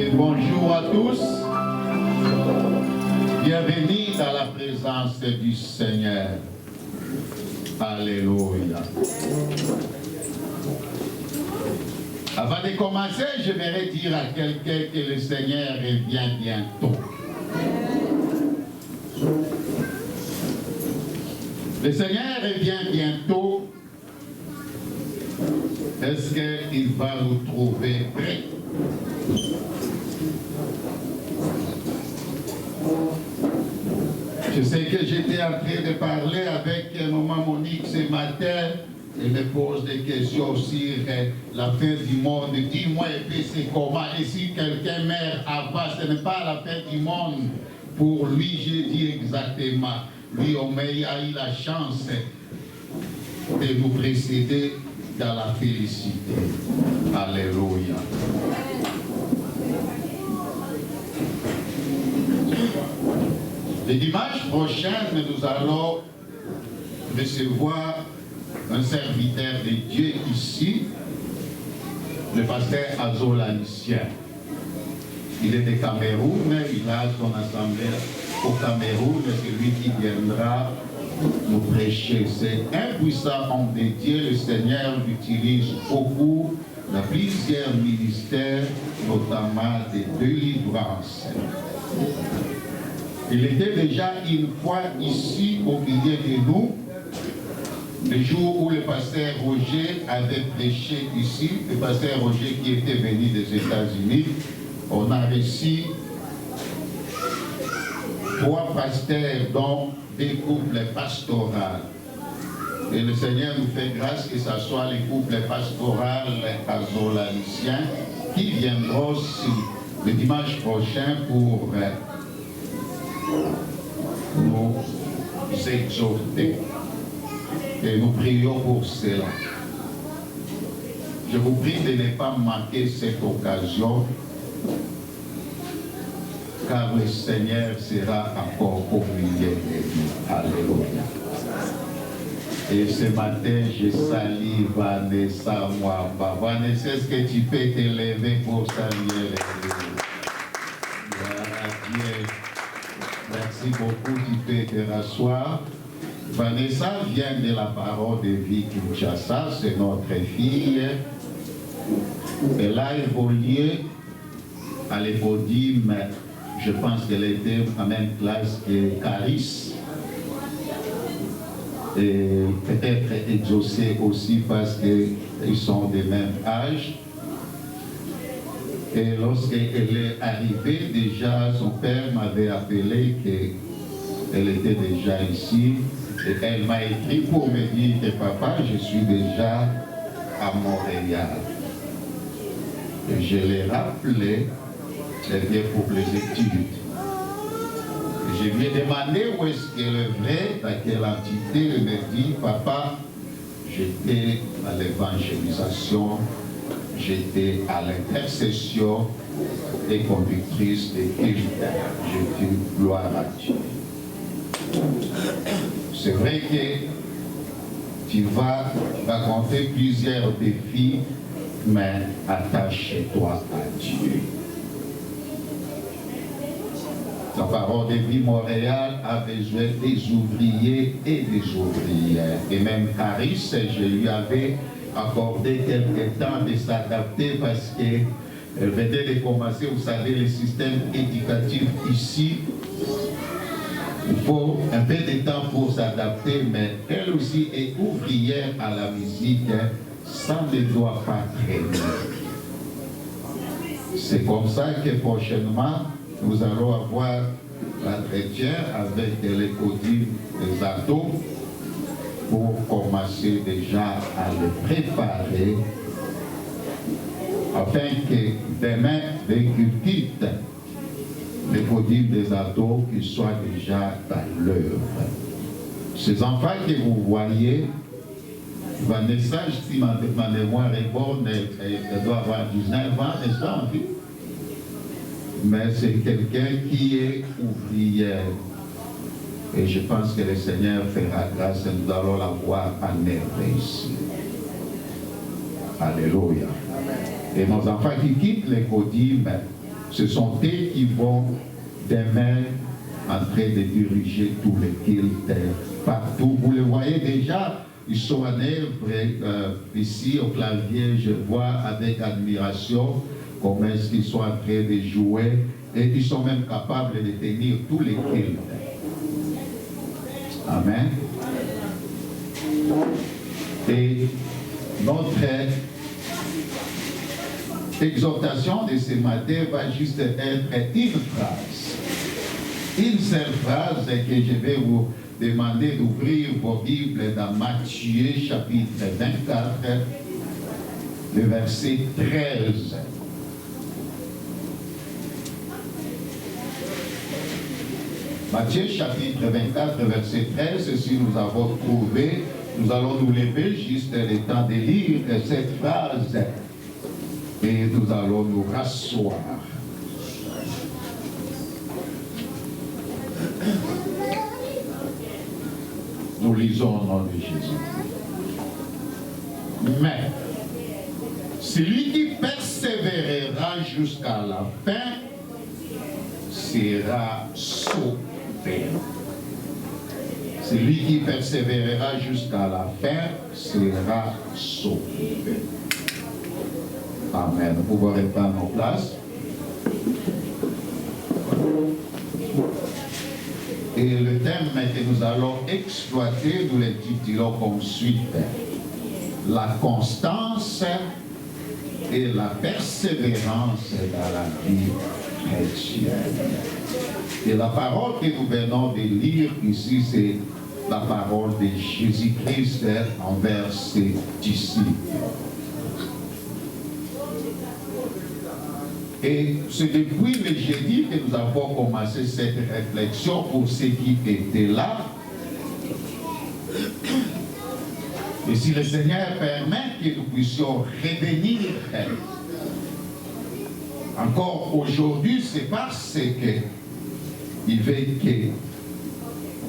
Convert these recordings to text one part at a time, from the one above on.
Et bonjour à tous. Bienvenue dans la présence du Seigneur. Alléluia. Avant de commencer, je vais dire à quelqu'un que le Seigneur revient bientôt. Le Seigneur revient bientôt. Est-ce qu'il va nous trouver prêts? Je sais que j'étais en train de parler avec maman Monique ce matin. Elle me pose des questions sur la fin du monde. Dis-moi, c'est comment? Et si quelqu'un meurt avant, ce n'est pas la fin du monde. Pour lui, j'ai dit exactement. Lui, on a eu la chance de nous précéder dans la félicité. Alléluia. Le dimanche prochain, nous allons recevoir un serviteur de Dieu ici, le pasteur Azolanicien. Il est de Cameroun, il a son assemblée au Cameroun, c'est lui qui viendra nous prêcher. C'est un puissant homme de Dieu, le Seigneur l'utilise beaucoup dans plusieurs ministères, notamment de délivrance. Il était déjà une fois ici au milieu de nous, le jour où le pasteur Roger avait prêché ici, le pasteur Roger qui était venu des États-Unis. On a reçu 3 pasteurs, dont 2 couples pastoraux. Et le Seigneur nous fait grâce que ce soit les couples pastoraux azolaniciens qui viendront aussi le dimanche prochain pour nous exhorter. Et nous prions pour cela. Je vous prie de ne pas manquer cette occasion, car le Seigneur sera encore au milieu de nous. Alléluia. Et ce matin, je salue Vanessa Mwamba. Vanessa, est-ce que tu peux te lever pour saluer l'Église? Dieu. Merci beaucoup, tu peux te rasseoir. Vanessa vient de la parole de vie Kinshasa, c'est notre fille. Elle a évolué à l'Épodime, je pense qu'elle était en même classe que Caris. Et peut-être exaucée aussi parce qu'ils sont de même âge. Et lorsqu'elle est arrivée, déjà son père m'avait appelé qu'elle était déjà ici. Et elle m'a écrit pour me dire que papa, je suis déjà à Montréal. Et je l'ai rappelé, elle vient pour les études. Et je lui ai demandé où est-ce qu'elle œuvrait, dans quelle entité. Elle me dit, papa, j'étais à l'évangélisation, j'étais à l'intercession et conductrice de culte. Je dis gloire à Dieu. C'est vrai que tu vas rencontrer plusieurs défis, mais attache-toi à Dieu. La parole de vie Montréal a besoin des ouvriers et des ouvrières. Et même Caris, je lui avais accordé quelques temps de s'adapter parce qu'elle venait de commencer, vous savez, le système éducatif ici. Il faut un peu de temps pour s'adapter, mais elle aussi est ouvrière à la musique, ça ne doit pas traîner. C'est comme ça que prochainement, nous allons avoir l'entretien avec les codines des ados pour commencer déjà à les préparer afin que demain, les cultites les codines des ados qui soient déjà dans l'œuvre. Ces enfants que vous voyez, Vanessa, si ma mémoire est bonne, elle doit avoir 19 ans, n'est-ce pas, en vie? Mais c'est quelqu'un qui est ouvrière. Et je pense que le Seigneur fera grâce et nous allons la voir en œuvre ici. Alléluia. Et nos enfants qui quittent les codines, Ce sont eux qui vont demain en train de diriger tous les cultes partout. Vous le voyez déjà, ils sont en œuvre ici au clavier. Je vois avec admiration comment est-ce qu'ils sont en train de jouer et ils sont même capables de tenir tous les cultes. Amen. Et notre exhortation de ce matin va juste être une phrase. Une seule phrase que je vais vous demander d'ouvrir vos Bibles dans Matthieu chapitre 24, le verset 13. Matthieu chapitre 24, verset 13, si nous avons trouvé, nous allons nous lever juste le temps de lire cette phrase et nous allons nous rasseoir. Nous lisons au nom de Jésus. Mais celui qui persévérera jusqu'à la fin sera sauvé. Celui qui persévérera jusqu'à la fin sera sauvé. Amen. Nous pouvons reprendre nos places. Et le thème que nous allons exploiter, nous l'intitulons comme suite: la constance et la persévérance dans la vie chrétienne. Et la parole que nous venons de lire ici, c'est la parole de Jésus-Christ envers ses disciples. Et c'est depuis le jeudi que nous avons commencé cette réflexion pour ceux qui étaient là. Et si le Seigneur permet que nous puissions revenir encore aujourd'hui, c'est parce que il veut que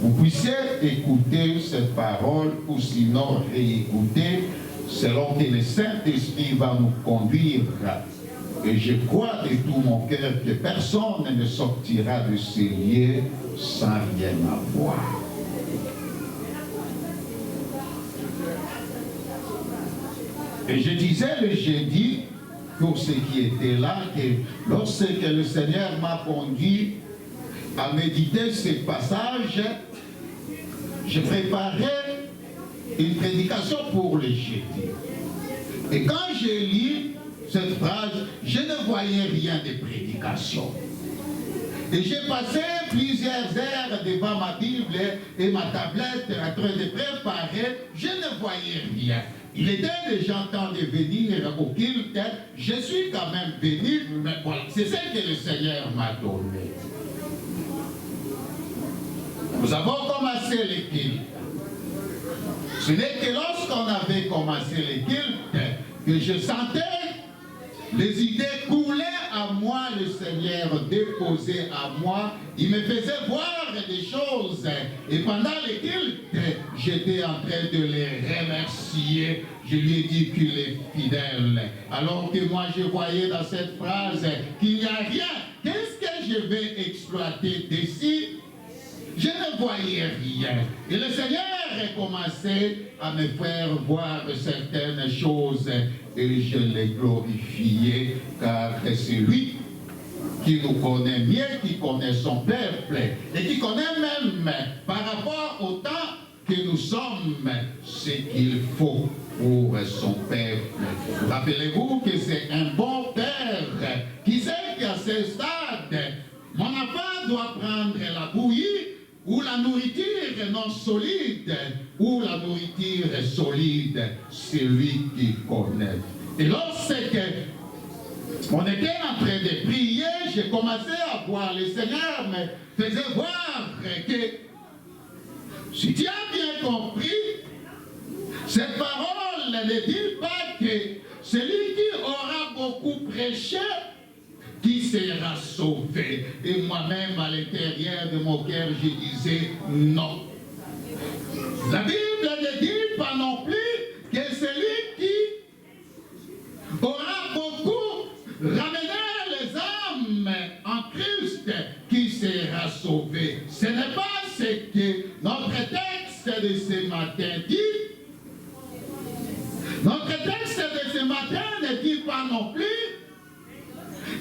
vous puissiez écouter cette parole ou sinon réécouter selon que le Saint-Esprit va nous conduire. Et je crois de tout mon cœur que personne ne sortira de ces lieux sans rien avoir. Et je disais le jeudi, pour ceux qui étaient là, que lorsque le Seigneur m'a conduit à méditer ces passages, je préparais une prédication pour le jeudi. Et quand j'ai lu cette phrase, je ne voyais rien de prédication. Et j'ai passé plusieurs heures devant ma Bible et ma tablette en train de préparer, je ne voyais rien. Il était déjà temps de venir au culte, je suis quand même venu, mais voilà, c'est ce que le Seigneur m'a donné. Nous avons commencé le culte. Ce n'est que lorsqu'on avait commencé le culte que je sentais les idées couler à moi, le Seigneur déposait à moi. Il me faisait voir des choses. Et pendant le culte, j'étais en train de les remercier. Je lui ai dit qu'il est fidèle. Alors que moi, je voyais dans cette phrase qu'il n'y a rien. Qu'est-ce que je vais exploiter d'ici? Je ne voyais rien. Et le Seigneur a commencé à me faire voir certaines choses et je l'ai glorifié car c'est lui qui nous connaît mieux, qui connaît son peuple et qui connaît même par rapport au temps que nous sommes ce qu'il faut pour son peuple. Rappelez-vous que c'est un bon père qui sait qu'à ce stade, mon enfant doit prendre la bouillie ou la nourriture non solide, ou la nourriture solide, c'est lui qui connaît. Et lorsque on était en train de prier, j'ai commencé à voir, le Seigneur me faisait voir que, si tu as bien compris, cette parole ne dit pas que celui qui aura beaucoup prêché, qui sera sauvé. Et moi-même, à l'intérieur de mon cœur, je disais non. La Bible ne dit pas non plus que celui qui aura beaucoup ramené les âmes en Christ qui sera sauvé. Ce n'est pas ce que notre texte de ce matin dit. Notre texte de ce matin ne dit pas non plus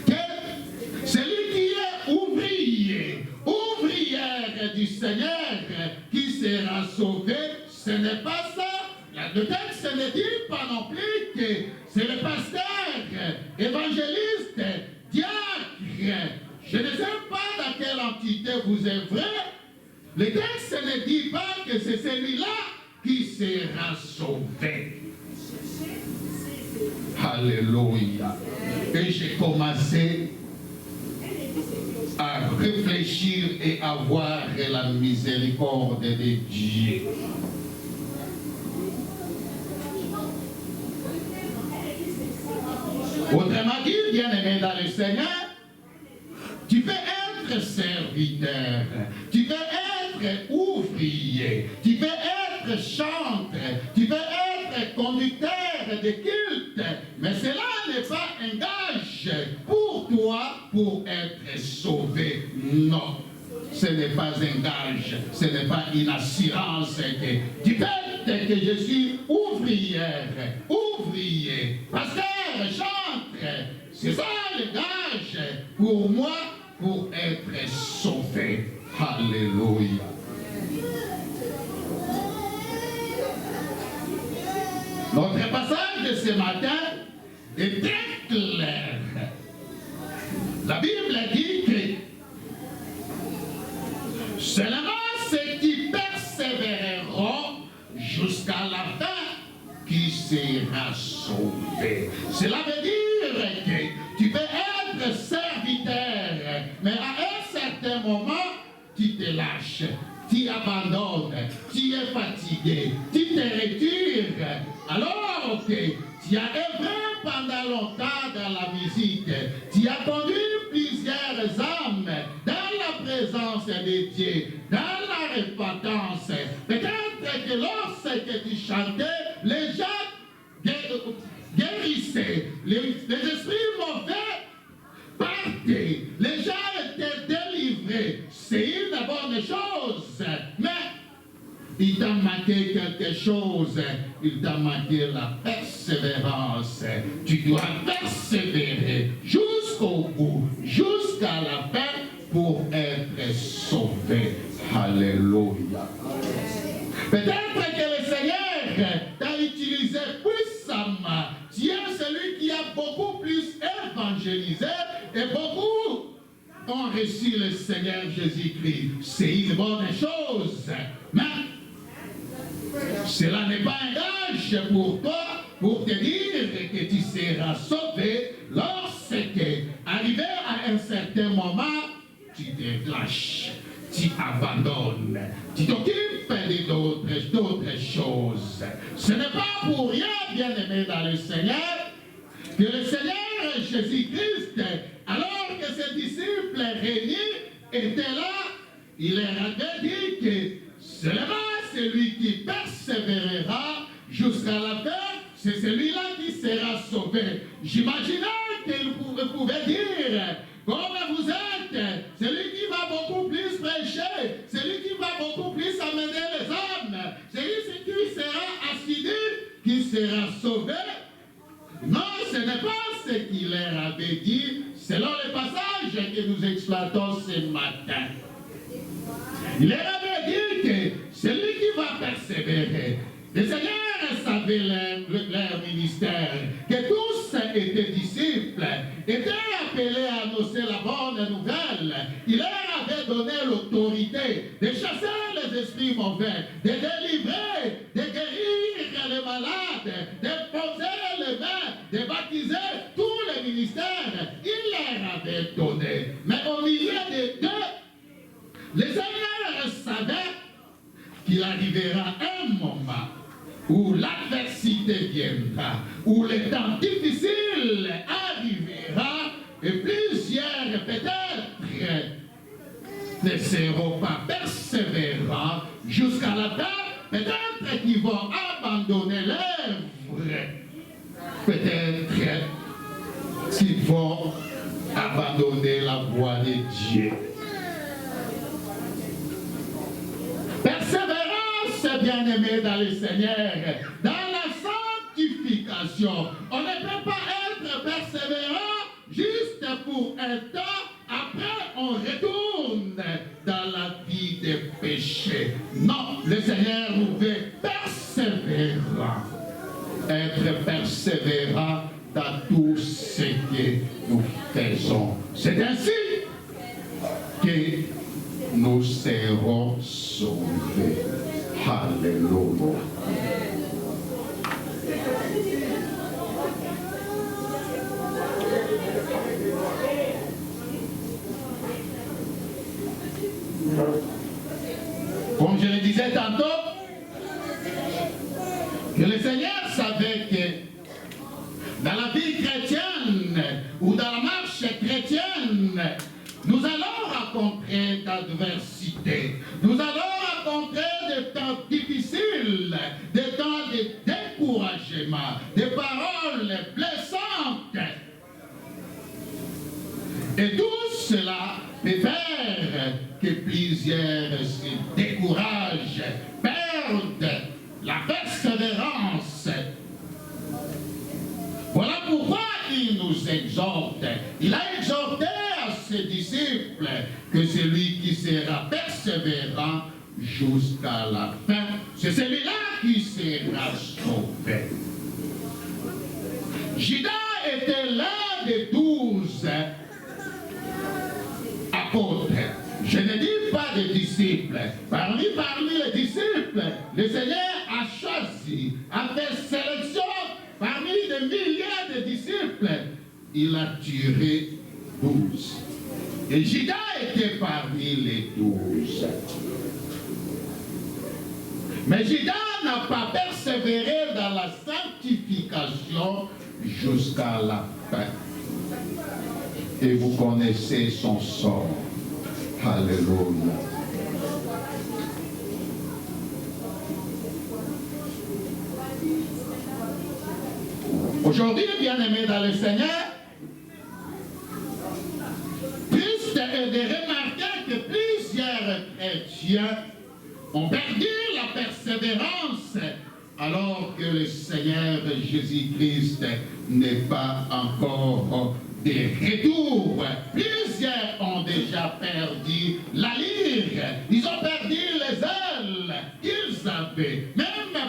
que celui qui est ouvrier, ouvrière du Seigneur qui sera sauvé, ce n'est pas ça. Le texte ne dit pas non plus que c'est le pasteur, évangéliste, diacre. Je ne sais pas dans quelle entité vous œuvrez. Le texte ne dit pas que c'est celui-là qui sera sauvé. Alléluia. Et j'ai commencé à réfléchir et à voir la miséricorde de Dieu. Autrement dit, bien-aimé dans le Seigneur, tu peux être serviteur, tu peux être ouvrier, tu peux être chanteur, tu peux être conducteur de culte, mais cela n'est pas un gage pour toi pour être sauvé. Non, ce n'est pas un gage, ce n'est pas une assurance que du fait que je suis ouvrière, ouvrier, pasteur, chanteur, c'est ça le gage pour moi pour être sauvé. Alléluia. Notre passage de ce matin est très clair. La Bible dit que seulement ceux qui persévéreront jusqu'à la fin qui sera sauvé. Cela veut dire que tu peux être serviteur, mais à un certain moment, tu te lâches, tu abandonnes, tu es fatigué, tu te retires. Alors que tu as œuvré pendant longtemps dans la musique, tu as conduit plusieurs âmes dans la présence de Dieu, dans la repentance. Peut-être que lorsque tu chantais, les gens guérissaient, les esprits mauvais partaient, les gens étaient délivrés. C'est une bonne chose, mais il t'a manqué quelque chose, il t'a manqué la persévérance. Tu dois persévérer jusqu'au bout, jusqu'à la fin pour être sauvé. Alléluia. Peut-être que le Seigneur t'a utilisé puissamment. Tu es celui qui a beaucoup plus évangélisé et beaucoup ont reçu le Seigneur Jésus-Christ. C'est une bonne chose. Mais cela n'est pas un gage pour toi pour te dire que tu seras sauvé lorsque, arrivé à un certain moment, tu te lâches, tu abandonnes, tu t'occupes d'autres choses. Ce n'est pas pour rien, bien-aimé dans le Seigneur, que le Seigneur Jésus-Christ, alors que ses disciples réunis étaient là, il leur avait dit que seulement celui qui persévérera jusqu'à la fin, c'est celui-là qui sera sauvé. J'imaginais qu'il pouvait dire, comme vous êtes, celui qui va beaucoup plus prêcher, celui qui va beaucoup plus amener les âmes, celui qui sera assidu, qui sera sauvé. Non, ce n'est pas ce qu'il leur avait dit, selon le passage que nous exploitons ce matin. Il leur avait dit que celui qui va persévérer, le Seigneur savait leur ministère, que tous étaient disciples, étaient appelés à annoncer la bonne nouvelle. Il leur avait donné l'autorité de chasser les esprits mauvais, de délivrer, de guérir les malades, de poser les mains, de baptiser tous les ministères. Il leur avait donné. Mais au milieu des deux, le Seigneur savait qu'il arrivera un moment où l'adversité viendra, où le temps difficile arrivera, et plusieurs peut-être ne seront pas persévérants jusqu'à la fin, peut-être qu'ils vont abandonner l'œuvre, peut-être qu'ils vont abandonner abandonner la voie de Dieu. Persévérance, bien-aimé dans le Seigneur, dans la sanctification. On ne peut pas être persévérant juste pour un temps, après on retourne dans la vie des péchés. Non, le Seigneur nous veut persévérant. Être persévérant dans tout ce que nous faisons. C'est ainsi que nous serons sauvés. Alléluia. Comme je le disais tantôt, que le Seigneur savait que dans la vie chrétienne ou dans la marche chrétienne, nous allons rencontrer d'adversité, nous allons rencontrer des temps difficiles, des temps de découragement, des paroles blessantes. Et tout cela peut faire que plusieurs se découragent, perdent la persévérance. Voilà pourquoi il nous exhorte. Il a exhorté à ses disciples que celui qui sera persévérant jusqu'à la fin, c'est celui-là qui sera sauvé. Judas était l'un des 12 apôtres. Je ne dis pas des disciples. Parmi les disciples, le Seigneur a choisi, a fait sélection parmi des milliers de disciples. Il a tiré 12. Et Judas était parmi les 12. Mais Judas n'a pas persévéré dans la sanctification jusqu'à la fin. Et vous connaissez son sort. Alléluia. Aujourd'hui, bien-aimés dans le Seigneur, triste est de remarquer que plusieurs chrétiens ont perdu la persévérance alors que le Seigneur Jésus-Christ n'est pas encore de retour. Plusieurs ont déjà perdu la lyre, ils ont perdu les ailes qu'ils avaient, même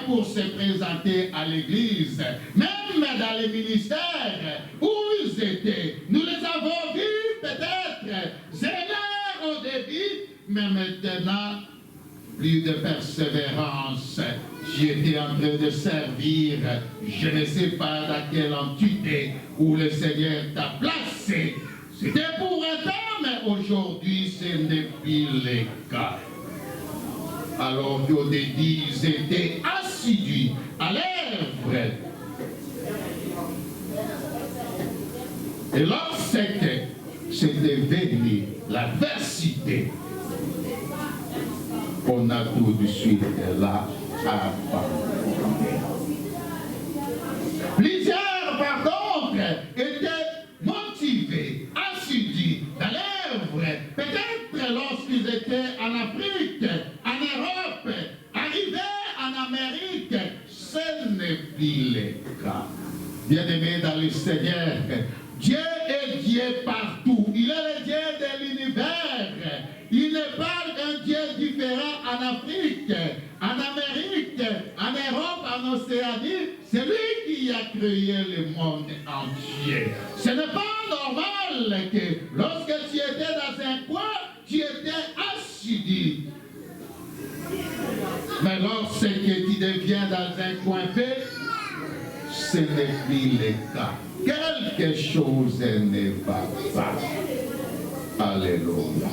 pour se présenter à l'église, même dans les ministères où ils étaient. Nous les avons vus peut-être zélés au début, mais maintenant, plus de persévérance. J'étais en train de servir, je ne sais pas dans quelle entité où le Seigneur t'a placé. C'était pour un temps, mais aujourd'hui ce n'est plus le cas. Alors qu'au début, ils étaient assidus à l'œuvre. Et lorsque c'était venu l'adversité, on a tout de suite là abandonné. Plusieurs, par contre, étaient motivés, assidus dans l'œuvre. Peut-être lorsqu'ils étaient en Afrique, en Europe, arrivés en Amérique, ce n'est plus le cas. Bien-aimés dans le Seigneur, Dieu est Dieu partout. Il est le Dieu de l'univers. Il n'est pas un Dieu différent en Afrique, en Amérique, en Europe, en Océanie. C'est lui qui a créé le monde entier. Ce n'est pas normal que lorsque tu étais dans un coin, tu étais assidu. Mais lorsque tu deviens dans un coin fait, ce n'est plus le cas. Quelque chose n'est pas ça. Alléluia.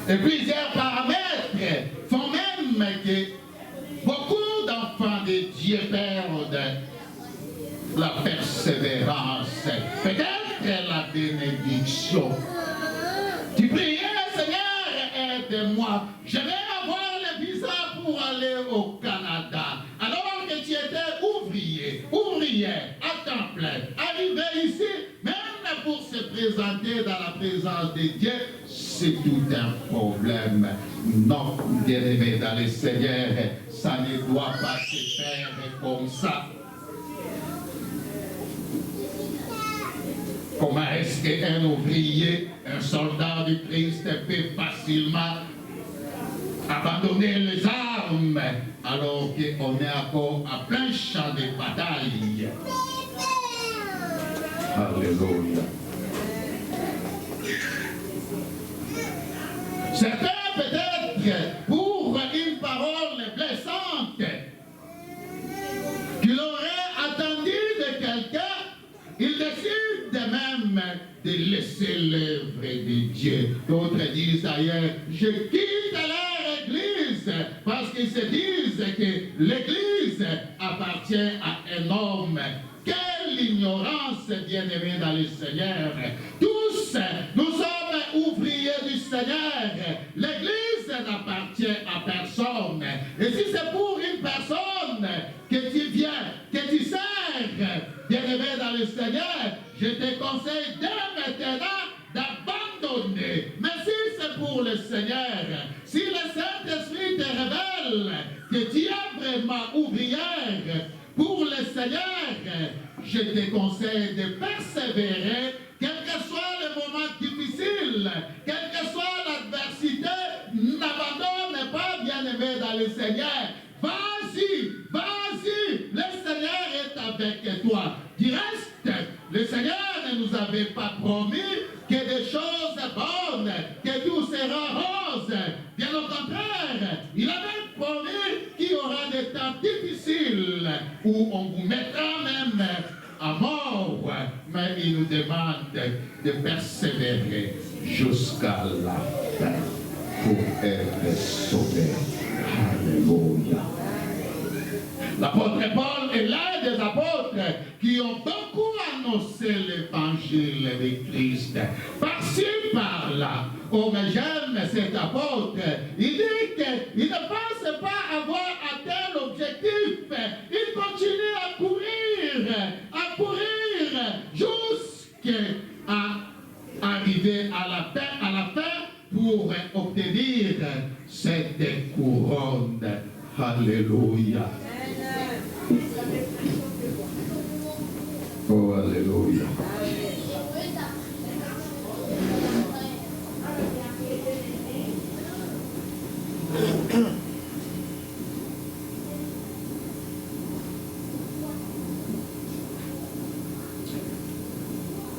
Et plusieurs paramètres font même que beaucoup d'enfants de Dieu perdent la persévérance, peut-être la bénédiction. Tu priais, Seigneur, aide-moi. Je vais avoir le visa pour aller au Canada. Alors que tu étais ouvrier, ouvrière, à temps plein. simple. Arriver ici, même pour se présenter dans la présence de Dieu, c'est tout un problème. Non, bien-aimés dans le Seigneur, ça ne doit pas se faire comme ça. Comment est-ce qu'un ouvrier, un soldat du Christ peut facilement abandonner les armes alors qu'on est encore à plein champ de bataille? Alléluia. Certains peut-être pour une parole blessante qu'il aurait attendu de quelqu'un, il décide même de laisser l'œuvre de Dieu. D'autres disent d'ailleurs, je quitte leur église parce qu'ils se disent que l'église appartient à un homme. Quelle ignorance, bien-aimés dans le Seigneur. Tous, nous sommes ouvriers du Seigneur. L'église n'appartient à personne. Et si c'est pour une personne que tu viens, que tu sers, bien-aimé dans le Seigneur, je te conseille dès maintenant d'abandonner. Mais si c'est pour le Seigneur, si le Saint-Esprit te révèle que tu es vraiment ouvrière pour le Seigneur, je te conseille de persévérer, quel que soit le moment difficile, quelle que soit l'adversité, n'abandonne pas, bien-aimé dans le Seigneur. Vas-y, vas-y, le Seigneur est avec toi. Du reste, le Seigneur ne nous avait pas promis que des choses bonnes, que tout sera rose. Bien au contraire, il avait promis qu'il y aura des temps difficiles où on vous mettra même à mort. Mais il nous demande de persévérer jusqu'à la fin pour être sauvés. Alléluia. L'apôtre Paul est l'un des apôtres qui ont beaucoup annoncé l'évangile de Christ. Par-ci, par-là. Oh, mais j'aime cet apôtre. Il dit qu'il ne pense pas avoir atteint l'objectif. Il continue à courir jusqu'à arriver à la fin pour obtenir cette couronne. Alléluia. Oh, alléluia.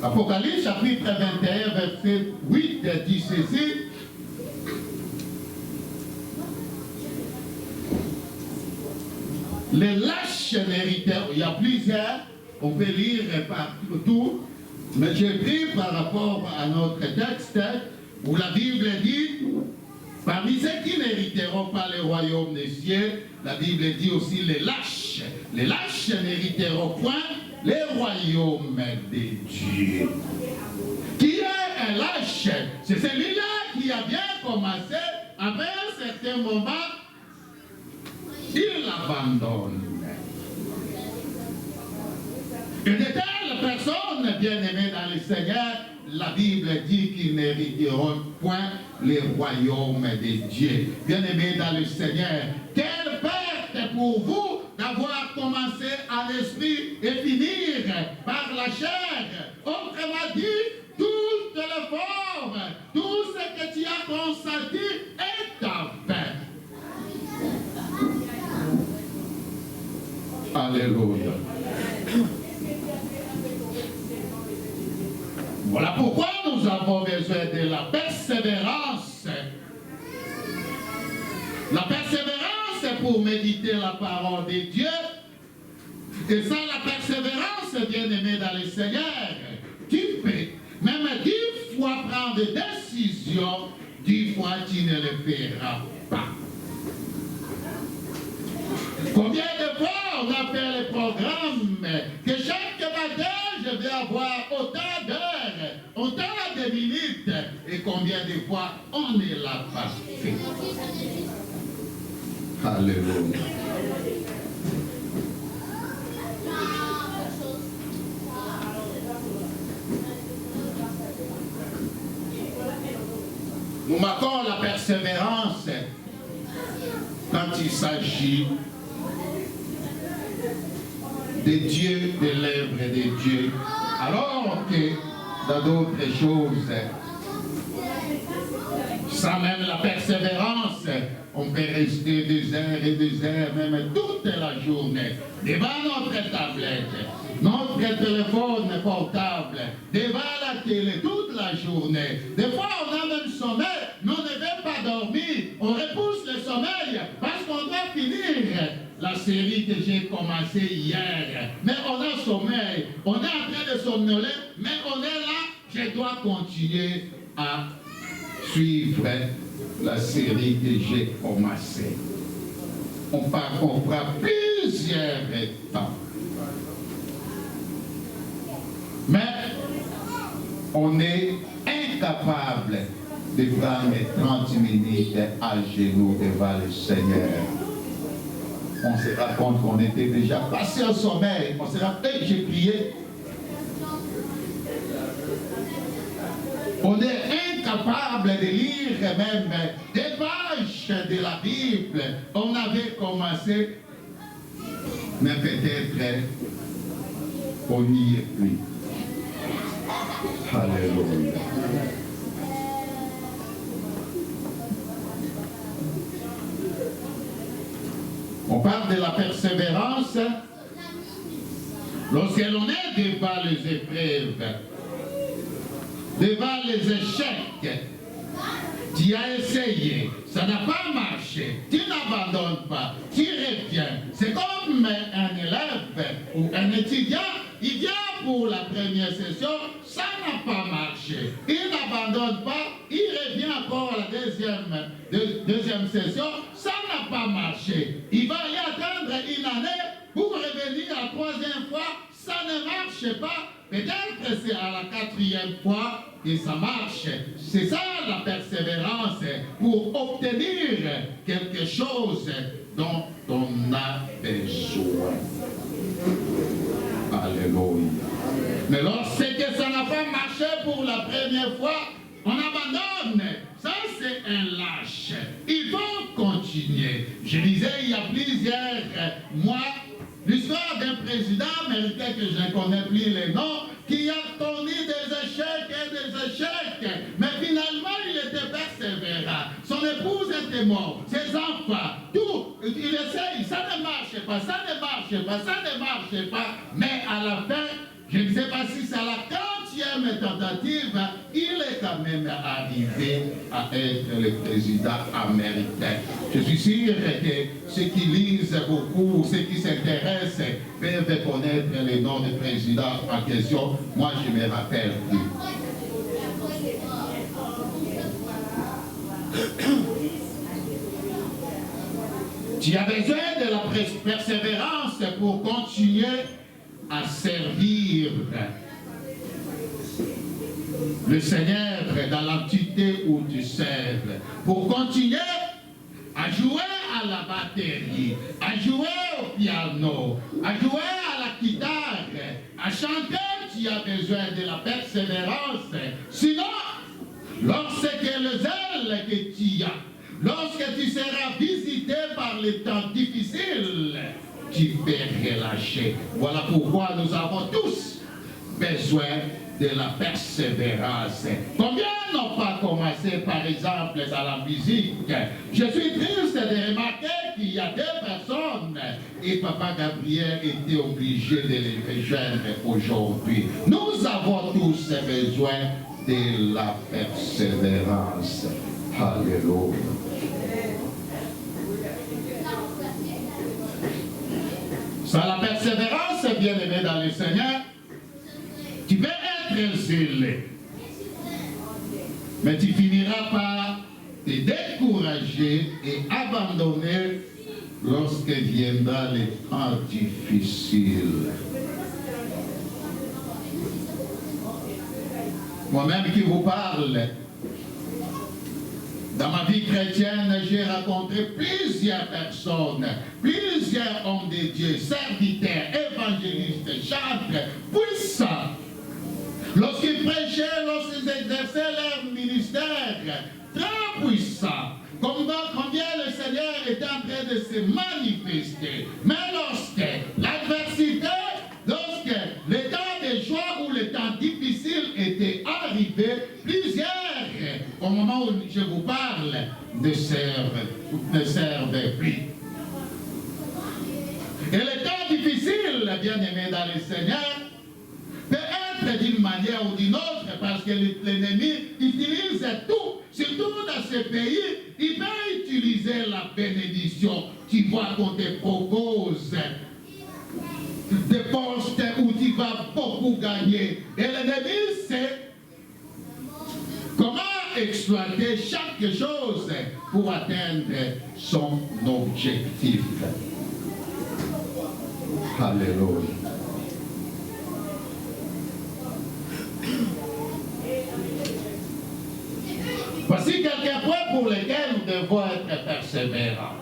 Apocalypse chapitre 21, verset 8 dit ceci. Les lâches n'hériteront, il y a plusieurs, on peut lire partout, mais j'ai pris par rapport à notre texte où la Bible dit, parmi ceux qui n'hériteront pas le royaume des cieux, la Bible dit aussi les lâches. Les lâches n'hériteront point le royaume de Dieu. Qui est un lâche? C'est celui-là qui a bien commencé, après un certain moment, il abandonne. Et de telles personnes, bien-aimées dans le Seigneur, la Bible dit qu'ils n'hériteront point le royaume de Dieu. Bien-aimés dans le Seigneur, quelle perte pour vous d'avoir commencé à l'esprit et finir par la chair. Autrement dit, toutes les formes, tout ce que tu as consenti est en vain. Alléluia. Voilà pourquoi nous avons besoin de la persévérance. La persévérance est pour méditer la parole de Dieu. Et sans la persévérance, bien-aimé dans le Seigneur, tu peux même 10 fois prendre des décisions, 10 fois tu ne le feras pas. Combien de fois on a fait le programme que chaque matin je vais avoir autant d'heures, autant de minutes, et combien de fois on ne l'a pas fait. Alléluia. Nous marquons la persévérance quand il s'agit de Dieu, de l'œuvre de Dieu. Alors que dans d'autres choses, sans même la persévérance, on peut rester des heures, même toute la journée, devant notre tablette, notre téléphone portable, devant la télé toute la journée. Des fois, on a même sommeil, mais on ne veut pas dormir. On repousse le sommeil parce qu'on doit finir la série que j'ai commencée hier. Mais on a sommeil, on est en train de somnoler, mais on est là. Je dois continuer à suivre la série que j'ai commencée. On fera plusieurs temps. Mais on est incapable de prendre 30 minutes à genoux devant le Seigneur. On se rend compte qu'on était déjà passé au sommeil. On se rappelle que j'ai prié. On est incapable de lire même des pages de la Bible. On avait commencé, mais peut-être on n'y est plus. Alléluia. On parle de la persévérance lorsque l'on est devant les épreuves, devant les échecs. Tu as essayé, ça n'a pas marché, tu n'abandonnes pas, tu reviens. C'est comme un élève ou un étudiant, il vient pour la première session, ça n'a pas marché. Il n'abandonne pas, il revient encore à la deuxième session, ça n'a pas marché. Il va y attendre une année pour revenir la troisième fois, ça ne marche pas. Peut-être c'est à la quatrième fois que ça marche. C'est ça la persévérance pour obtenir quelque chose dont on a besoin. Alléluia. Mais lorsque ça n'a pas marché pour la première fois, on abandonne. Ça, c'est un lâche. Il faut continuer. Je disais il y a plusieurs mois, l'histoire d'un président américain que je ne connais plus les noms, qui a connu des échecs et des échecs, mais finalement il était persévérant. Son épouse était morte, ses enfants, tout, il essaye, ça ne marche pas, ça ne marche pas, ça ne marche pas, mais à la fin, je ne sais pas si c'est à la 40e tentative, il est quand même arrivé à être le président américain. Je suis sûr que ceux qui lisent beaucoup, ceux qui s'intéressent, peuvent connaître les noms des présidents en question. Moi, je ne me rappelle plus. Tu as besoin de la persévérance pour continuer à servir le Seigneur dans l'entité où tu serves, pour continuer à jouer à la batterie, à jouer au piano, à jouer à la guitare, à chanter. Tu as besoin de la persévérance. Sinon, lorsque le zèle que tu as, lorsque tu seras visité par les temps difficiles, tu peux relâcher. Voilà pourquoi nous avons tous besoin de la persévérance. Combien n'ont pas commencé, par exemple, dans la musique? Je suis triste de remarquer qu'il y a deux personnes et Papa Gabriel était obligé de les rejoindre aujourd'hui. Nous avons tous besoin de la persévérance. Alléluia. Sans la persévérance, bien-aimé dans le Seigneur, tu peux être zélé, mais tu finiras par te décourager et abandonner lorsque viendra le temps difficile. Moi-même qui vous parle, dans ma vie chrétienne, j'ai rencontré plusieurs personnes, plusieurs hommes de Dieu, serviteurs, évangélistes, chantres, puissants. Lorsqu'ils prêchaient, lorsqu'ils exerçaient leur ministère, très de se manifester. Mais lorsque l'adversité, lorsque le temps de joie ou le temps difficile était arrivé, plusieurs, au moment où je vous parle, ne servent plus. Et le temps difficile, bien-aimés dans le Seigneur, peut être d'une manière ou d'une autre, parce que l'ennemi utilise tout, surtout dans ce pays, il peut utiliser la bénédiction. Tu vois qu'on te propose des postes où tu vas beaucoup gagner. Et l'ennemi sait comment exploiter chaque chose pour atteindre son objectif. Alléluia. Voici quelques points pour lesquels nous devons être persévérants.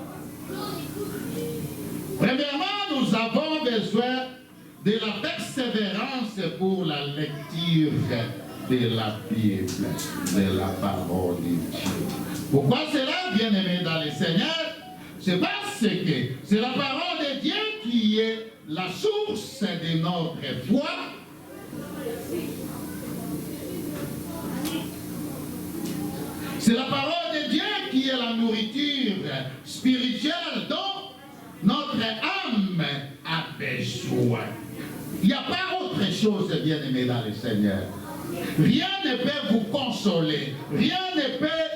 Premièrement, nous avons besoin de la persévérance pour la lecture de la Bible, de la parole de Dieu. Pourquoi cela, bien-aimés dans le Seigneur? C'est parce que c'est la parole de Dieu qui est la source de notre foi. C'est la parole de Dieu qui est la nourriture spirituelle dont notre âme a besoin. Il n'y a pas autre chose, bien-aimé dans le Seigneur. Rien ne peut vous consoler, rien ne peut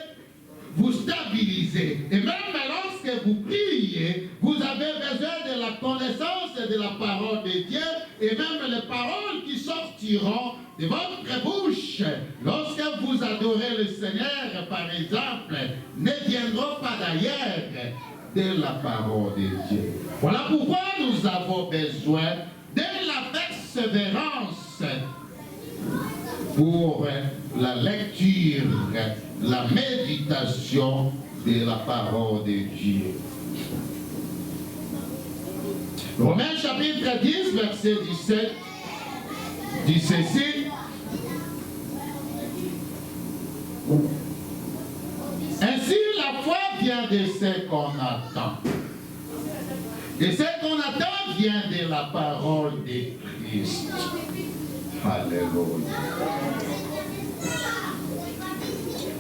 vous stabiliser. Et même lorsque vous priez, vous avez besoin de la connaissance de la parole de Dieu et même les paroles qui sortiront de votre bouche lorsque vous adorez le Seigneur, par exemple, ne viendront pas d'ailleurs de la parole de Dieu. Voilà pourquoi nous avons besoin de la persévérance pour la lecture, la méditation de la parole de Dieu. Romains chapitre 10, verset 17, dit ceci. Ainsi, la foi vient de ce qu'on attend. Et ce qu'on attend vient de la parole de Christ. Alléluia.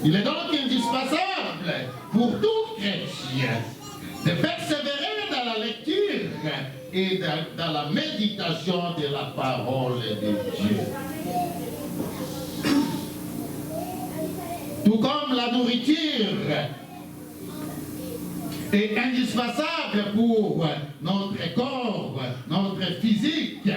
Il est donc indispensable pour tout chrétien de persévérer dans la lecture et dans la méditation de la parole de Dieu. Tout comme la nourriture est indispensable pour notre corps, notre physique,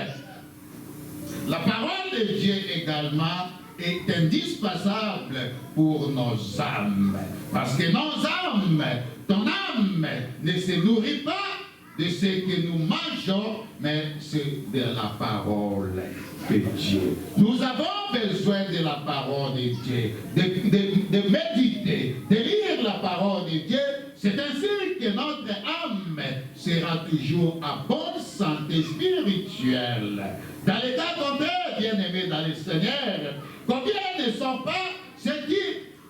la parole de Dieu également est indispensable pour nos âmes. Parce que nos âmes, ton âme ne se nourrit pas de ce que nous mangeons, mais c'est de la parole de Dieu. Nous avons besoin de la parole de Dieu, de méditer, de lire la parole de Dieu. C'est ainsi que notre âme sera toujours en bonne santé spirituelle. Dans le cas contraire, bien-aimés dans le Seigneur, combien ne sont pas ceux qui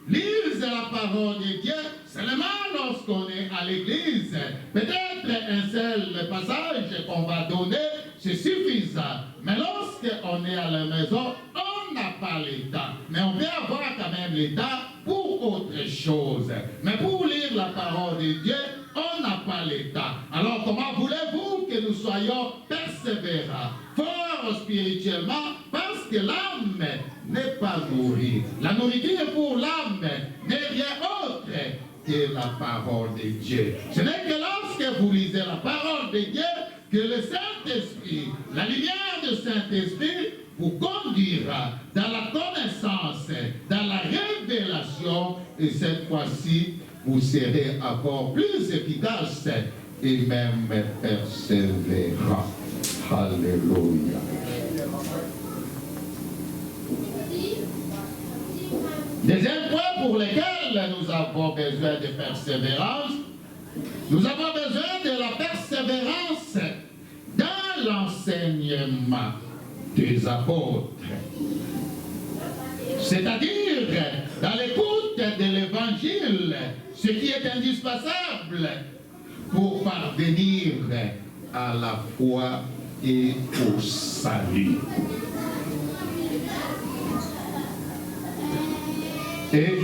lisent la parole de Dieu seulement lorsqu'on est à l'église? Peut-être un seul passage qu'on va donner, c'est suffisant. Mais lorsqu'on est à la maison, on n'a pas le temps. Mais on peut avoir quand même le temps pour autre chose. Mais pour lire la parole de Dieu, on n'a pas le temps. Alors comment voulez-vous que nous soyons persévérants, forts spirituellement, parce que l'âme n'est pas nourrie. La nourriture pour l'âme n'est rien autre que la parole de Dieu. Ce n'est que lorsque vous lisez la parole de Dieu que le Saint-Esprit, la lumière du Saint-Esprit, vous conduira dans la connaissance, dans la révélation, et cette fois-ci, vous serez encore plus efficace et même persévérant. Alléluia. Deuxième point pour lequel nous avons besoin de persévérance, nous avons besoin de la persévérance dans l'enseignement des apôtres. C'est-à-dire dans l'écoute de l'évangile, ce qui est indispensable pour parvenir à la foi et au salut. Et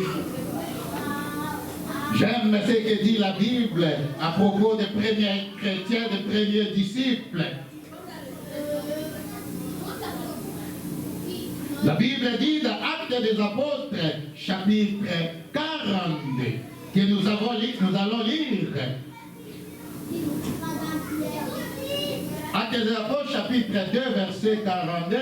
j'aime ce que dit la Bible à propos des premiers chrétiens, des premiers disciples. La Bible dit dans Actes des Apôtres, chapitre 42, que nous allons lire. Actes des Apôtres, chapitre 2, verset 42.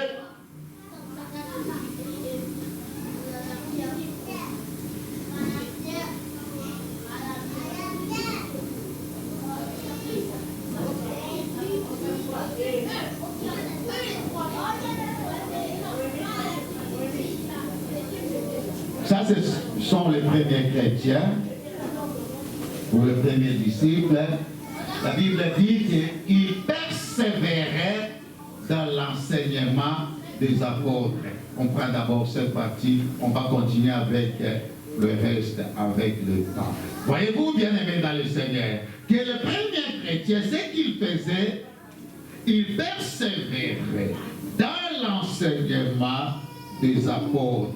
Ça, ce sont les premiers chrétiens, ou les premiers disciples. La Bible dit qu'ils persévéraient dans l'enseignement des apôtres. On prend d'abord cette partie, on va continuer avec le reste, avec le temps. Voyez-vous, bien-aimés dans le Seigneur, que les premiers chrétiens, ce qu'ils faisaient, ils persévéraient dans l'enseignement des apôtres.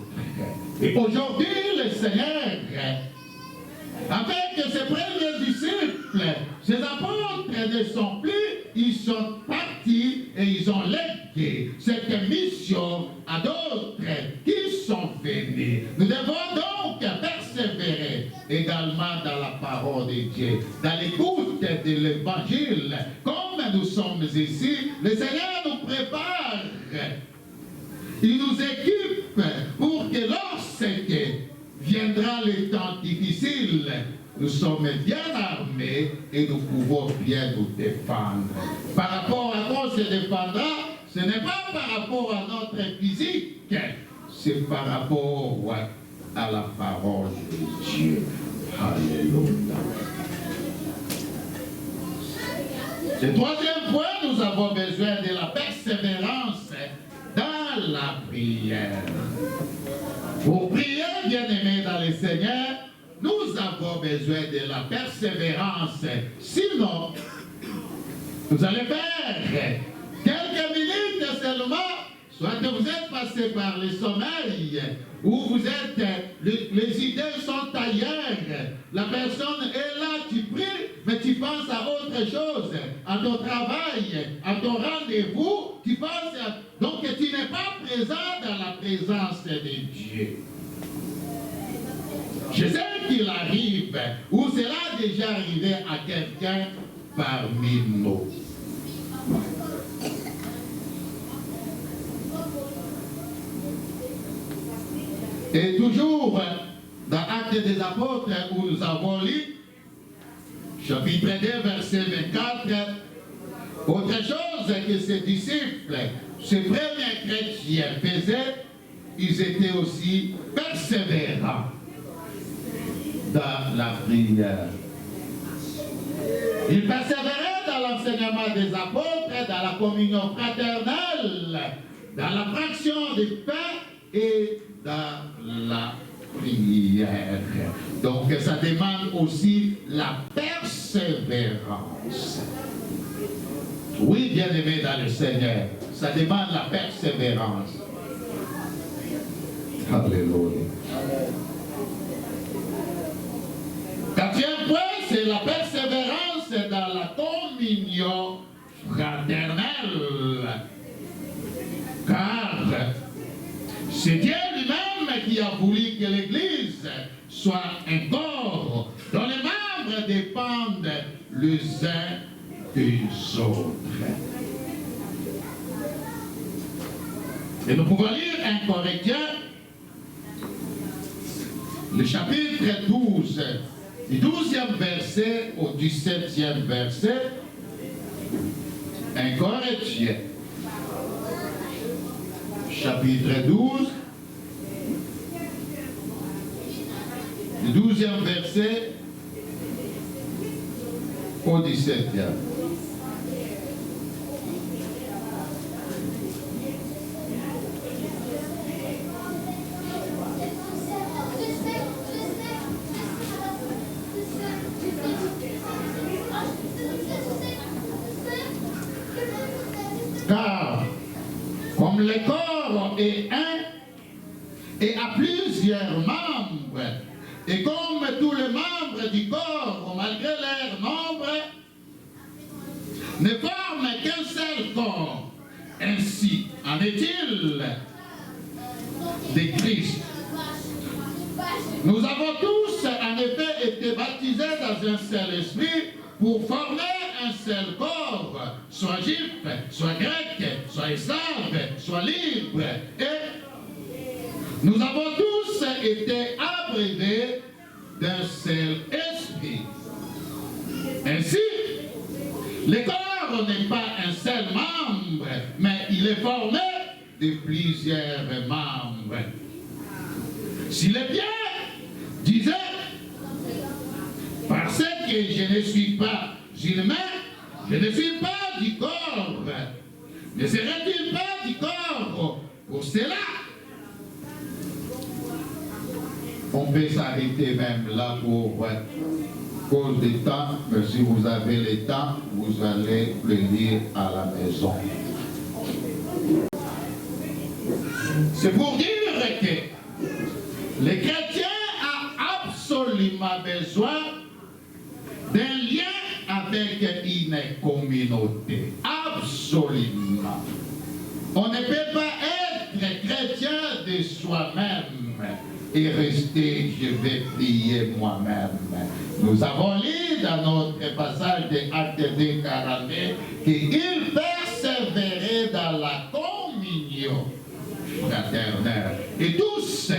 Et aujourd'hui, le Seigneur, avec ces premiers disciples, ces apôtres ne sont plus, ils sont partis et ils ont légué cette mission à d'autres qui sont venus. Nous devons donc persévérer également dans la parole de Dieu, dans l'écoute de l'évangile. Comme nous sommes ici, le Seigneur nous prépare. Il nous équipe pour que lorsque viendra le temps difficile, nous sommes bien armés et nous pouvons bien nous défendre. Par rapport à quoi on se défendra, ce n'est pas par rapport à notre physique, c'est par rapport à la parole de Dieu. Alléluia. Le troisième point, nous avons besoin de la persévérance dans la prière. Pour prier, bien-aimés dans le Seigneur, nous avons besoin de la persévérance. Sinon, vous allez faire quelques minutes seulement, soit que vous êtes passé par le sommeil, ou vous êtes, les idées sont ailleurs. La personne est là, tu pries, mais tu penses à autre chose, à ton travail, à ton rendez-vous, tu penses à... Donc tu n'es pas présent dans la présence de Dieu. Je sais qu'il arrive, ou cela a déjà arrivé à quelqu'un parmi nous. Et toujours dans Actes des Apôtres où nous avons lu, chapitre 2, verset 24, autre chose que ces disciples, ces premiers chrétiens faisaient, ils étaient aussi persévérants dans la prière. Ils persévéraient dans l'enseignement des apôtres, dans la communion fraternelle, dans la fraction du pain et dans la prière. Donc ça demande aussi la persévérance. Oui, bien-aimés dans le Seigneur, ça demande la persévérance. Alléluia. Quatrième point, c'est la persévérance dans la communion fraternelle. Car c'est Dieu lui-même qui a voulu que l'Église soit un corps dont les membres dépendent les uns des autres. Et nous pouvons lire 1 Corinthiens, le chapitre 12, du 12e verset au 17e verset. 1 Corinthiens, chapitre 12, du 12e verset au 17e. le corps est un et a plusieurs membres. Et comme tous les membres du corps, malgré leur nombre, ne forment qu'un seul corps, ainsi en est-il de Christ. Nous avons tous en effet été baptisés dans un seul esprit pour former un seul corps, soit juif, soit grec, soit esclave, soit libre. Et nous avons tous été abreuvés d'un seul esprit. Ainsi, le corps n'est pas un seul membre, mais il est formé de plusieurs membres. Si les pieds disaient, parce que je ne suis pas humain, je ne suis pas du corps, ne serait-il pas du corps pour cela? On peut s'arrêter même là pour cause de temps, mais si vous avez le temps, vous allez le lire à la maison. C'est pour dire que le chrétien a absolument besoin d'un lien avec une communauté. Absolument. On ne peut pas être chrétien de soi-même et rester, je vais prier moi-même. Nous avons lu dans notre passage de Actes 2, 42 qu'il persévérait dans la communion fraternelle. Et tous,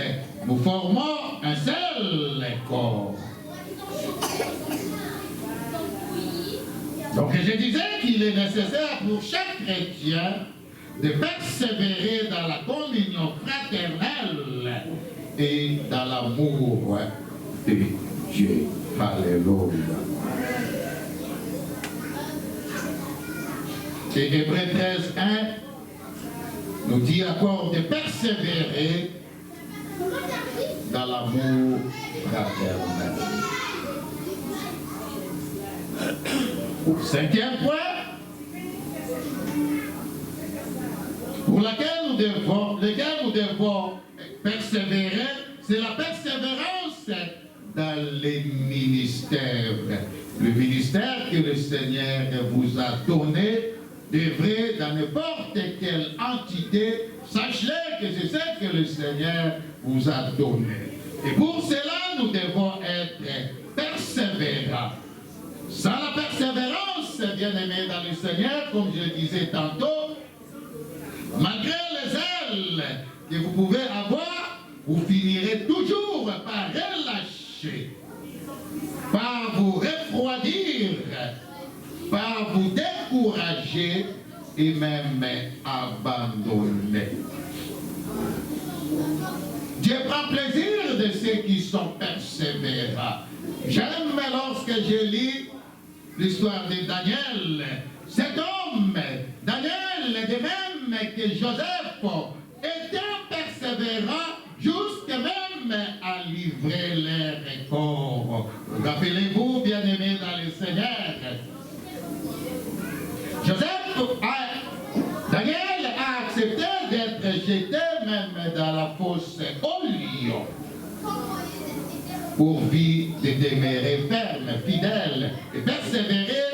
nous formons un seul corps. Donc je disais qu'il est nécessaire pour chaque chrétien de persévérer dans la communion fraternelle et dans l'amour de Dieu. Alléluia. Et Hébreux 13, 1 nous dit encore de persévérer dans l'amour fraternel. Cinquième point, pour lequel nous devons persévérer, c'est la persévérance dans les ministères. Le ministère que le Seigneur vous a donné devrait, dans n'importe quelle entité, sachez que c'est ce que le Seigneur vous a donné. Et pour cela, nous devons être persévérants. Sans la persévérance, bien-aimés dans le Seigneur, comme je le disais tantôt, malgré les ailes que vous pouvez avoir, vous finirez toujours par relâcher, par vous refroidir, par vous décourager et même abandonner. Dieu prend plaisir de ceux qui sont persévérants. J'aime lorsque je lis l'histoire de Daniel. Cet homme, Daniel, de même que Joseph, était persévérant jusqu'à même à livrer leur corps. Rappelez-vous, bien-aimés dans le Seigneur, Daniel a accepté d'être jeté même dans la fosse au lion, pourvu de demeurer ferme, fidèle et persévérer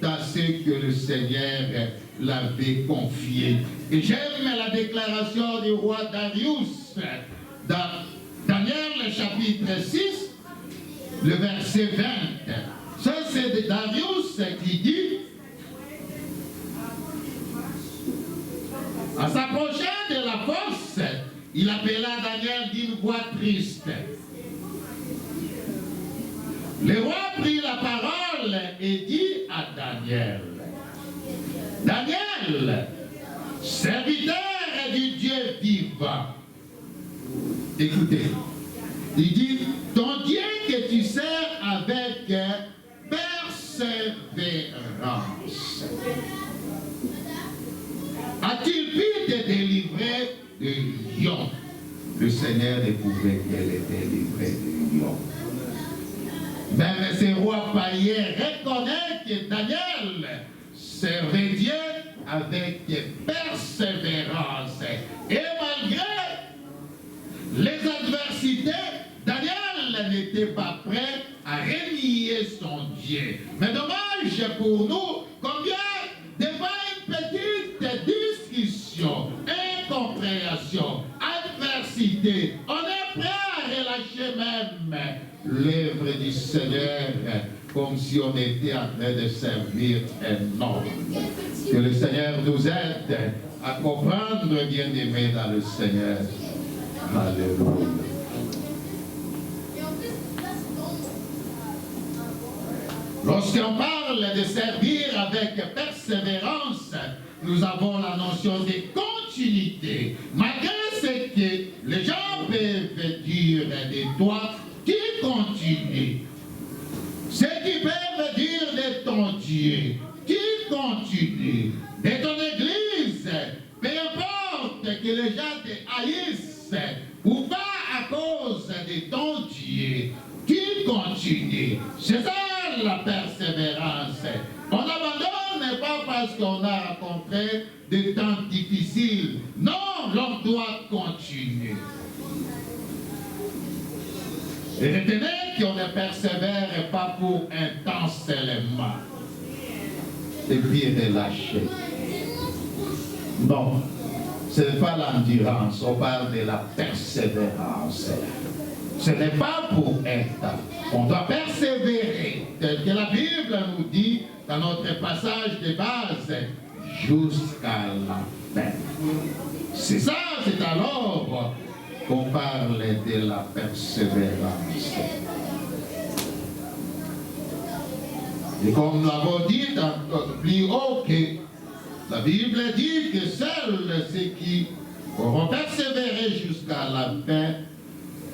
dans ce que le Seigneur l'avait confié. Et j'aime la déclaration du roi Darius dans Daniel chapitre 6, le verset 20. Ça, c'est Darius qui dit: en s'approchant de la fosse, il appela Daniel d'une voix triste. Le roi prit la parole et dit à Daniel: Daniel, serviteur du Dieu vivant. Écoutez, il dit: ton Dieu que tu sers avec persévérance, a-t-il pu te délivrer de lion? Le Seigneur ne pouvait qu'elle était délivrée de lion. Même ces rois païens reconnaissent que Daniel servait Dieu avec persévérance. Et malgré les adversités, Daniel n'était pas prêt à renier son Dieu. Mais dommage pour nous, combien devant une petite discussion, incompréhension, adversité, on est prêt à relâcher même l'œuvre du Seigneur comme si on était en train de servir un homme. Que le Seigneur nous aide à comprendre, bien-aimés dans le Seigneur. Alléluia. Lorsqu'on parle de servir avec persévérance, nous avons la notion de continuité. Malgré ce que les gens peuvent dire de toi, qui continue. Ce qu'ils peuvent dire de ton Dieu, qui continue. De ton église, peu importe que les gens te haïssent ou pas à cause de ton Dieu, qui continue. C'est ça la persévérance. On n'abandonne pas parce qu'on a rencontré des temps difficiles. Non, l'on doit continuer. Et retenez qu'on ne persévère pas pour un temps seulement. Et puis relâcher. Non, ce n'est pas l'endurance, on parle de la persévérance. Ce n'est pas pour un temps. On doit persévérer, tel que la Bible nous dit dans notre passage de base, jusqu'à la fin. C'est ça, c'est alors qu'on parle de la persévérance. Et comme nous l'avons dit plus haut, que la Bible dit que seuls ceux qui auront persévéré jusqu'à la fin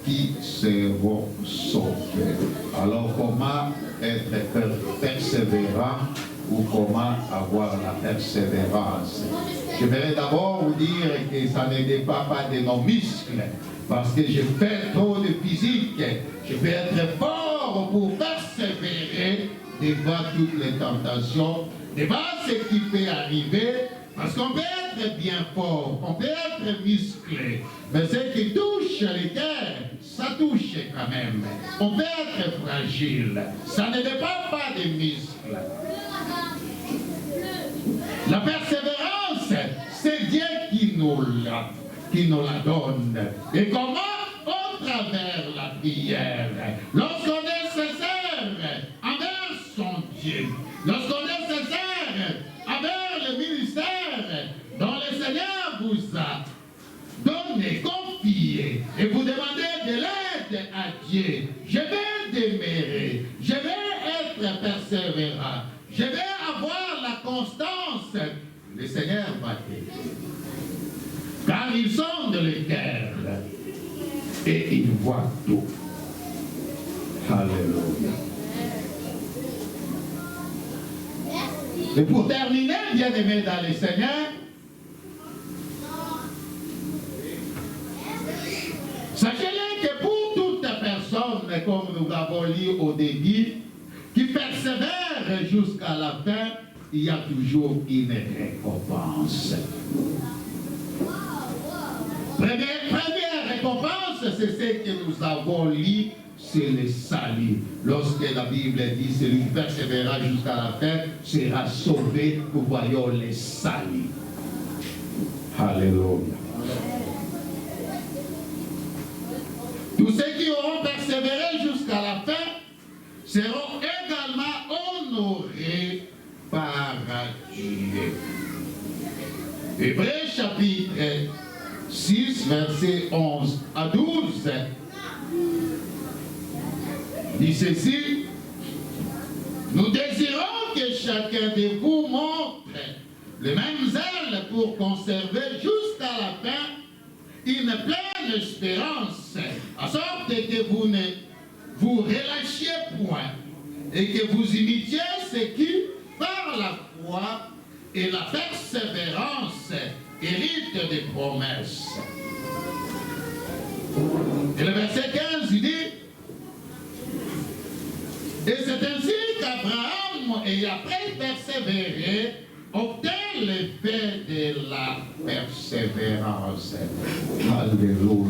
qui seront sauvés. Alors comment être persévérant ou comment avoir la persévérance? Je voudrais d'abord vous dire que ça ne dépend pas de nos muscles, parce que je fais trop de physique. Je peux être fort pour persévérer devant toutes les tentations, devant ce qui peut arriver, parce qu'on peut être bien fort, on peut être musclé, mais ce qui touche le cœur, ça touche quand même. On peut être fragile, ça ne dépend pas des muscles. La persévérance, c'est Dieu qui nous la donne. Et comment? Au travers la prière. Lorsqu'on est sincère envers son Dieu, lorsqu'on est sincère envers le ministère dont le Seigneur vous a donné, confié, et vous demandez de l'aide à Dieu, je vais demeurer, je vais être persévérant, je vais avoir la constance, le Seigneur va t'aider. Car ils sont de l'éther et ils voient tout. Alléluia. Et pour terminer, bien-aimés dans le Seigneur, sachez-le que pour toute personne, comme nous l'avons lu au début, qui persévère jusqu'à la fin, il y a toujours une récompense. Première récompense, c'est ce que nous avons lu, c'est le salut. Lorsque la Bible dit celui qui persévérera jusqu'à la fin sera sauvé, nous voyons le salut. Alléluia. Tous ceux qui auront persévéré jusqu'à la fin seront également honorés par Dieu. Hébreux chapitre 6, versets 11 à 12, dit ceci: nous désirons que chacun de vous montre le même zèle pour conserver jusqu'à la fin une pleine espérance, en sorte que vous ne vous relâchiez point et que vous imitiez ce qui, par la foi et la persévérance, hérite des promesses. Et le verset 15 dit: et c'est ainsi qu'Abraham, et après persévérer, obtint l'effet persévérance. Alléluia.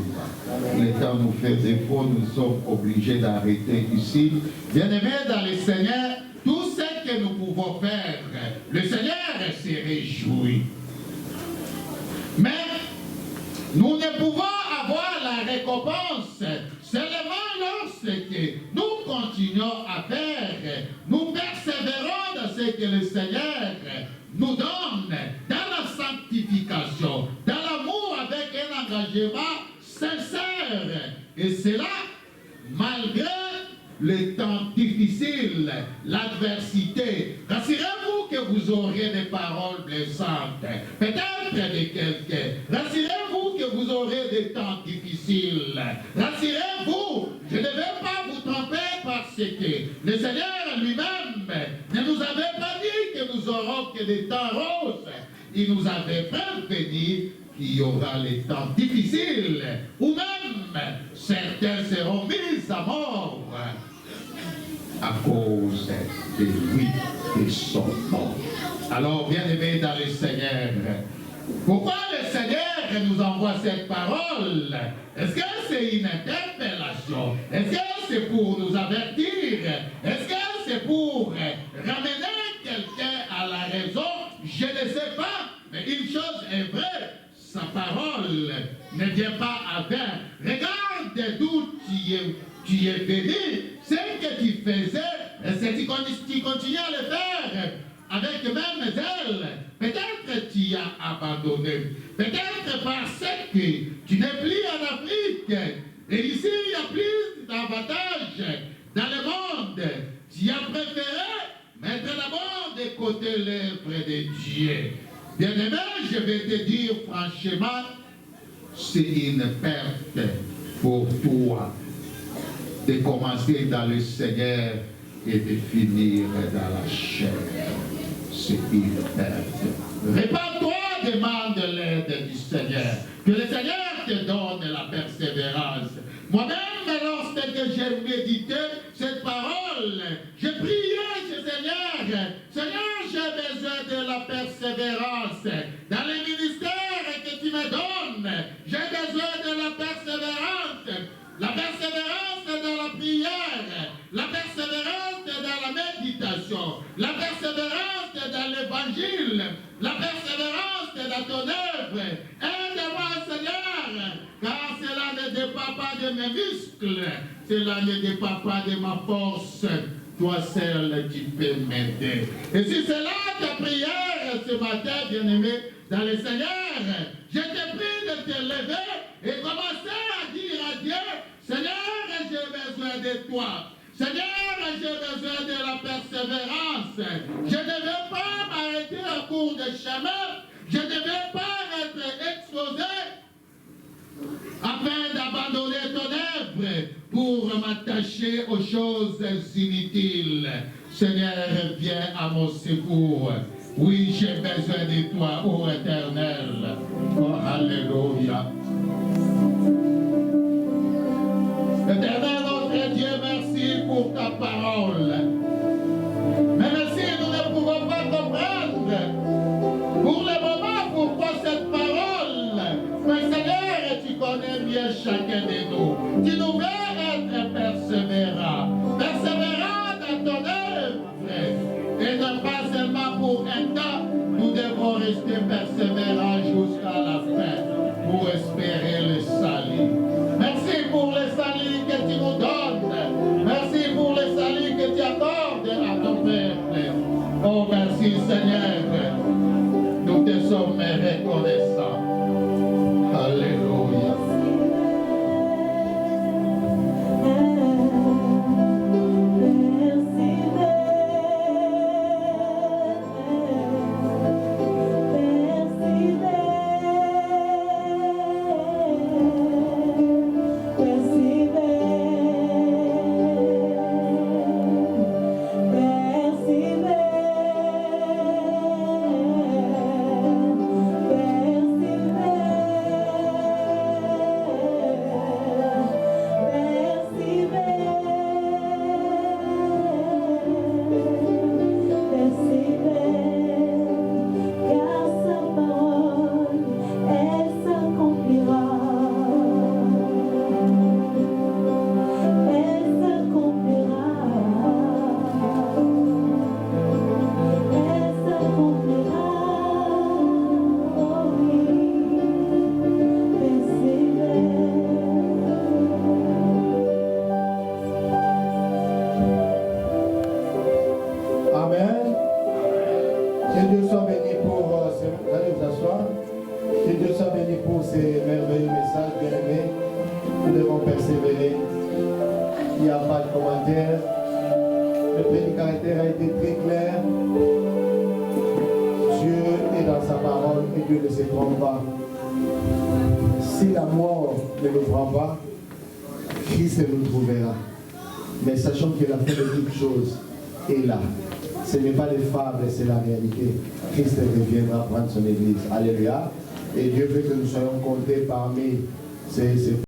Le temps nous fait défaut, nous sommes obligés d'arrêter ici. Bien-aimés dans le Seigneur, tout ce que nous pouvons faire, le Seigneur se réjouit. Mais nous ne pouvons avoir la récompense seulement lorsque nous continuons à faire, nous persévérons dans ce que le Seigneur nous donne, dans la sanctification, dans l'amour avec un engagement sincère. Et cela, malgré les temps difficiles, l'adversité. Rassurez-vous que vous aurez des paroles blessantes, peut-être de quelqu'un. Rassurez-vous que vous aurez des temps difficiles. Rassurez-vous, je ne vais pas vous tromper parce que le Seigneur lui-même ne nous avait pas dit que nous aurons que des temps roses. Il nous avait prévenu qu'il y aura les temps difficiles, ou même certains seront mis à mort à cause de lui et son nom. Alors, bien-aimés dans le Seigneur, pourquoi le Seigneur nous envoie cette parole? Est-ce que c'est une interpellation? Est-ce que c'est pour nous avertir? Est-ce que c'est pour ramener quelqu'un à la raison? Je ne sais pas, mais une chose est vraie, sa parole ne vient pas à vain. Regarde d'où tu es venu, ce que tu faisais, et si tu continues à le faire avec même zèle, peut-être tu as abandonné, peut-être parce que tu n'es plus en Afrique, et ici il y a plus d'avantages dans le monde, tu as préféré mettre d'abord de côté l'œuvre de Dieu. Bien-aimé, je vais te dire franchement, c'est une perte pour toi de commencer dans le Seigneur et de finir dans la chair. C'est une perte. Répands-toi, demande l'aide du Seigneur. Que le Seigneur te donne la persévérance. Moi-même, lorsque j'ai médité cette parole, j'ai prié ce Seigneur. Seigneur, j'ai besoin de la persévérance. Dans les ministères que tu me donnes, j'ai besoin de la persévérance. La persévérance dans la prière, la persévérance dans la méditation, la persévérance dans l'évangile, la persévérance dans ton œuvre. Aide-moi, Seigneur, car cela ne dépend pas de mes muscles, cela ne dépend pas de ma force. Toi seul, tu peux m'aider. Et si c'est là ta prière ce matin, bien-aimé, dans le Seigneur, je te prie de te lever et commencer à dire à Dieu, Seigneur, j'ai besoin de toi. Seigneur, j'ai besoin de la persévérance. Je ne veux pas m'arrêter en cours de chemin. Je ne veux pas être exposé afin d'abandonner ton œuvre pour m'attacher aux choses inutiles. Seigneur, viens à mon secours. Oui, j'ai besoin de toi, ô Éternel. Oh, alléluia. Éternel, notre Dieu, merci pour ta parole. Mais merci, nous ne pouvons pas comprendre pour le moment pourquoi cette parole. Mais Seigneur, tu connais bien chacun de nous. Tu nous veux être persévérants. Persévérants dans ton œuvre. Et non pas seulement pour un temps, nous devons rester persévérants jusqu'à la fin pour espérer le salut. Merci pour le salut que tu nous donnes. Merci pour le salut que tu accordes à ton peuple. Oh, merci Seigneur. Nous te sommes reconnaissants. Alléluia. commentaires. Le prédicateur a été très clair. Dieu est dans sa parole et Dieu ne se trompe pas. Si la mort ne nous prend pas, Christ nous trouvera. Mais sachons que la fin de toute chose est là. Ce n'est pas des fables, c'est la réalité. Christ reviendra prendre son église. Alléluia. Et Dieu veut que nous soyons comptés parmi ces